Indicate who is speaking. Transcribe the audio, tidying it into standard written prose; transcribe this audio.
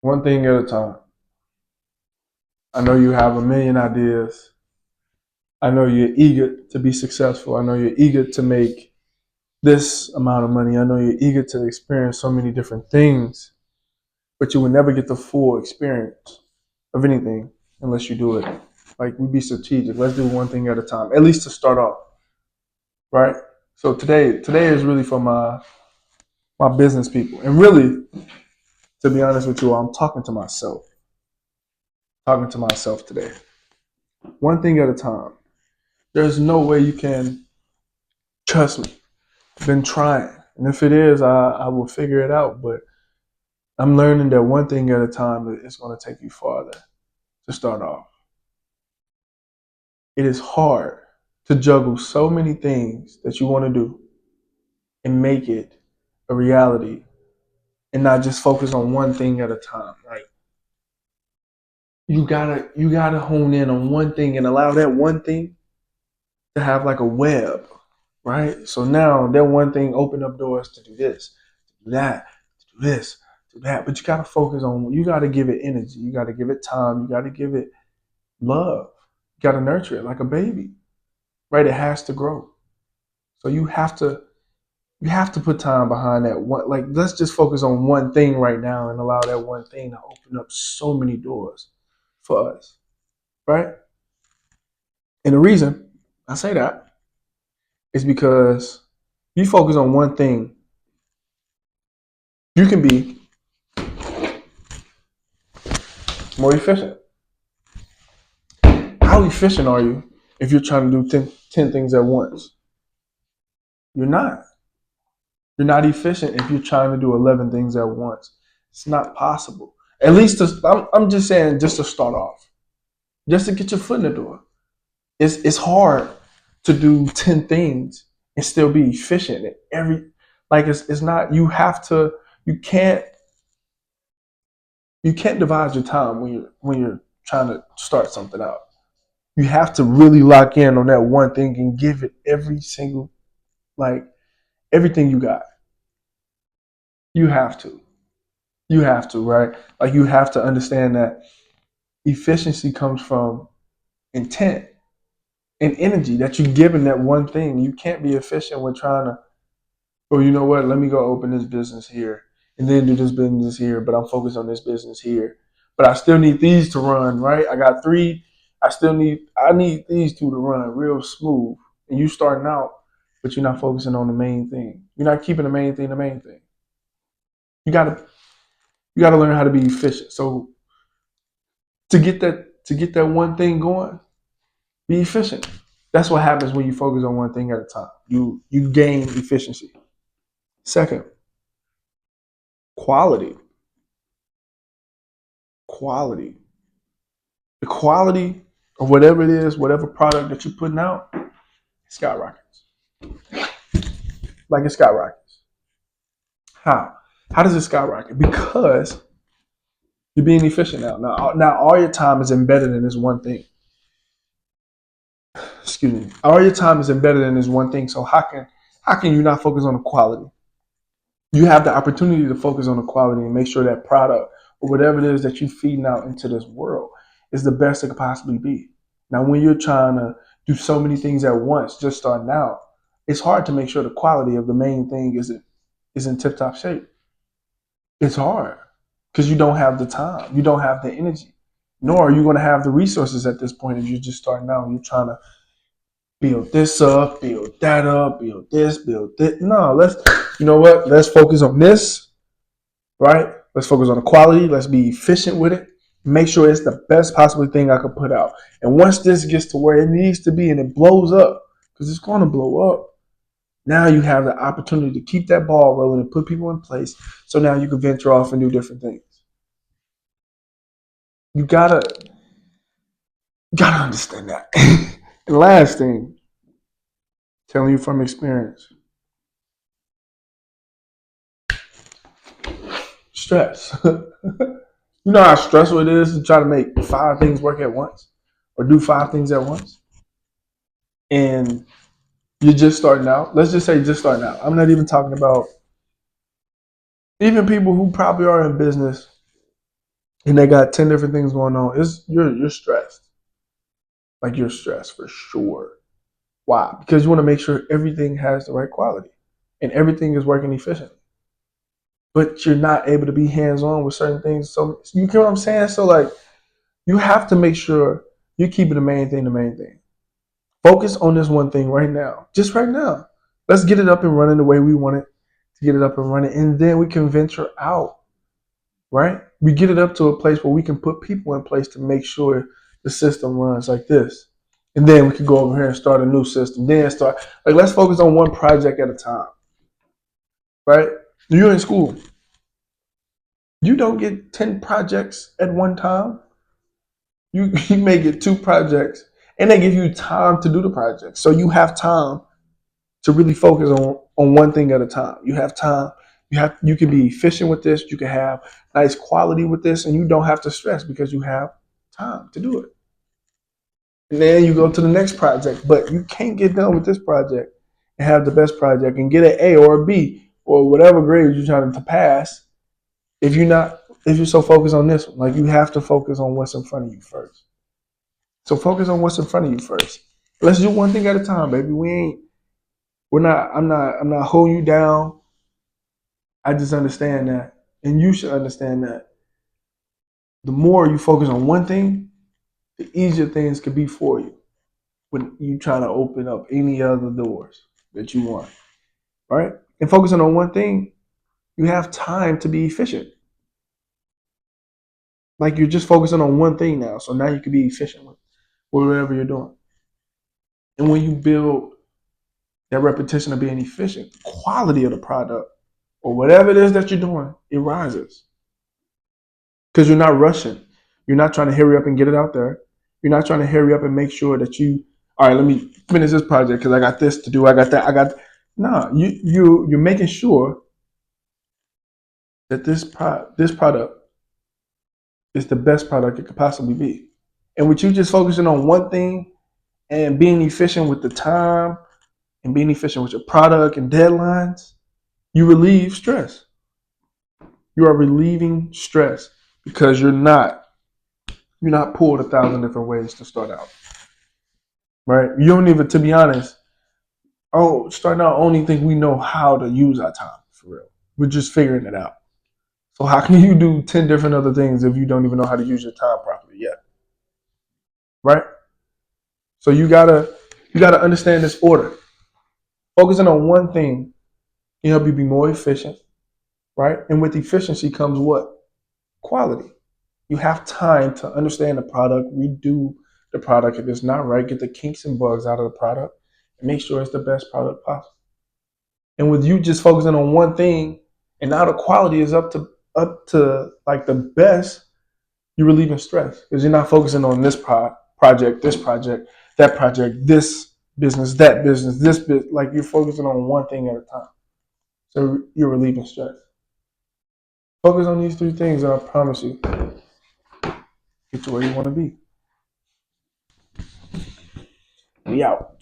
Speaker 1: one thing at a time. I know you have a million ideas. I know you're eager to be successful. I know you're eager to make this amount of money. I know you're eager to experience so many different things, but you will never get the full experience of anything unless you do it. Like, we be strategic. Let's do one thing at a time, at least to start off, right? So today is really for my business people, and really, to be honest with you, I'm talking to myself today. One thing at a time. There's no way you can trust me. I've been trying, and if it is, I will figure it out. But I'm learning that one thing at a time is going to take you farther. To start off, it is hard to juggle so many things that you want to do and make it a reality, and not just focus on one thing at a time. Right? You gotta hone in on one thing and allow that one thing to have like a web, right? So now that one thing open up doors to do this, to do that, to do this, to do that. But you gotta focus on. You gotta give it energy. You gotta give it time. You gotta give it love. You gotta nurture it like a baby, right? It has to grow. So you have to put time behind that one. Like, let's just focus on one thing right now and allow that one thing to open up so many doors for us, right? And the reason I say that is because you focus on one thing, you can be more efficient. How efficient are you if you're trying to do 10 things at once? You're not. You're not efficient if you're trying to do 11 things at once. It's not possible. At least I'm just saying, just to start off, just to get your foot in the door. It's hard to do 10 things and still be efficient at every, like, it's not. You can't you can't divide your time when you're trying to start something out. You have to really lock in on that one thing and give it every single, like, everything you got. You have to. You have to, right? Like, you have to understand that efficiency comes from intent and energy that you give in that one thing. You can't be efficient when trying to, oh, you know what? Let me go open this business here and then do this business here, but I'm focused on this business here. But I still need these to run, right? I got three. I need these two to run real smooth. And you starting out, but you're not focusing on the main thing. You're not keeping the main thing the main thing. You gotta you gotta learn how to be efficient. So to get that one thing going, be efficient. That's what happens when you focus on one thing at a time. You gain efficiency. Second, quality. Quality. The quality of whatever it is, whatever product that you're putting out, it skyrockets. Like, it skyrockets. How? How does it skyrocket? Because you're being efficient now. Now all your time is embedded in this one thing. Excuse me. All your time is embedded in this one thing. So how can you not focus on the quality? You have the opportunity to focus on the quality and make sure that product or whatever it is that you're feeding out into this world is the best it could possibly be. Now, when you're trying to do so many things at once, just starting out, it's hard to make sure the quality of the main thing is in tip top shape. It's hard because you don't have the time, you don't have the energy, nor are you going to have the resources at this point if you're just starting out and you're trying to build this up, build that up, build this, build that. No, you know what? Let's focus on this, right? Let's focus on the quality. Let's be efficient with it. Make sure it's the best possible thing I could put out. And once this gets to where it needs to be and it blows up, because it's going to blow up, now you have the opportunity to keep that ball rolling and put people in place. So now you can venture off and do different things. You gotta understand that. And last thing, telling you from experience, stress. You know how stressful it is to try to make five things work at once or do five things at once? And you're just starting out. Let's just say just starting out. I'm not even talking about even people who probably are in business and they got 10 different things going on, you're stressed. Like you're stressed for sure. Why? Because you want to make sure everything has the right quality and everything is working efficiently. But you're not able to be hands on with certain things. So you get what I'm saying? So like you have to make sure you're keeping the main thing the main thing. Focus on this one thing right now. Just right now. Let's get it up and running the way we want it to get it up and running. And then we can venture out, right? We get it up to a place where we can put people in place to make sure the system runs like this. And then we can go over here and start a new system. Then start, like, let's focus on one project at a time, right? You're in school. You don't get 10 projects at one time. You may get 2 projects, and they give you time to do the project. So you have time to really focus on one thing at a time. You have time. You can be efficient with this. You can have nice quality with this, and you don't have to stress because you have time to do it. And then you go to the next project, but you can't get done with this project and have the best project and get an A or a B or whatever grade you're trying to pass if you're so focused on this one. Like you have to focus on what's in front of you first. So focus on what's in front of you first. Let's do one thing at a time, baby. I'm not holding you down. I just understand that. And you should understand that the more you focus on one thing, the easier things could be for you when you try to open up any other doors that you want. Right? And focusing on one thing, you have time to be efficient. Like you're just focusing on one thing now. So now you can be efficient with whatever you're doing. And when you build that repetition of being efficient, the quality of the product or whatever it is that you're doing, it rises. Because you're not rushing. You're not trying to hurry up and get it out there. You're not trying to hurry up and make sure that all right, let me finish this project because I got this to do. I got that. No, you're making sure that this product is the best product it could possibly be. And with you just focusing on one thing and being efficient with the time and being efficient with your product and deadlines, you relieve stress. You are relieving stress because you're not pulled 1,000 different ways to start out. Right? You don't even, to be honest, starting out, I don't even think we know how to use our time for real. We're just figuring it out. So how can you do 10 different other things if you don't even know how to use your time properly yet? Right? So you gotta understand this order. Focusing on one thing can help you be more efficient, right? And with efficiency comes what? Quality. You have time to understand the product, redo the product if it's not right, get the kinks and bugs out of the product, and make sure it's the best product possible. And with you just focusing on one thing, and now the quality is up to like the best, you're relieving stress because you're not focusing on this project, that project, this business, that business, this bit. Like you're focusing on one thing at a time. So you're relieving stress. Focus on these 3 things, and I promise you, get to where you want to be. We out.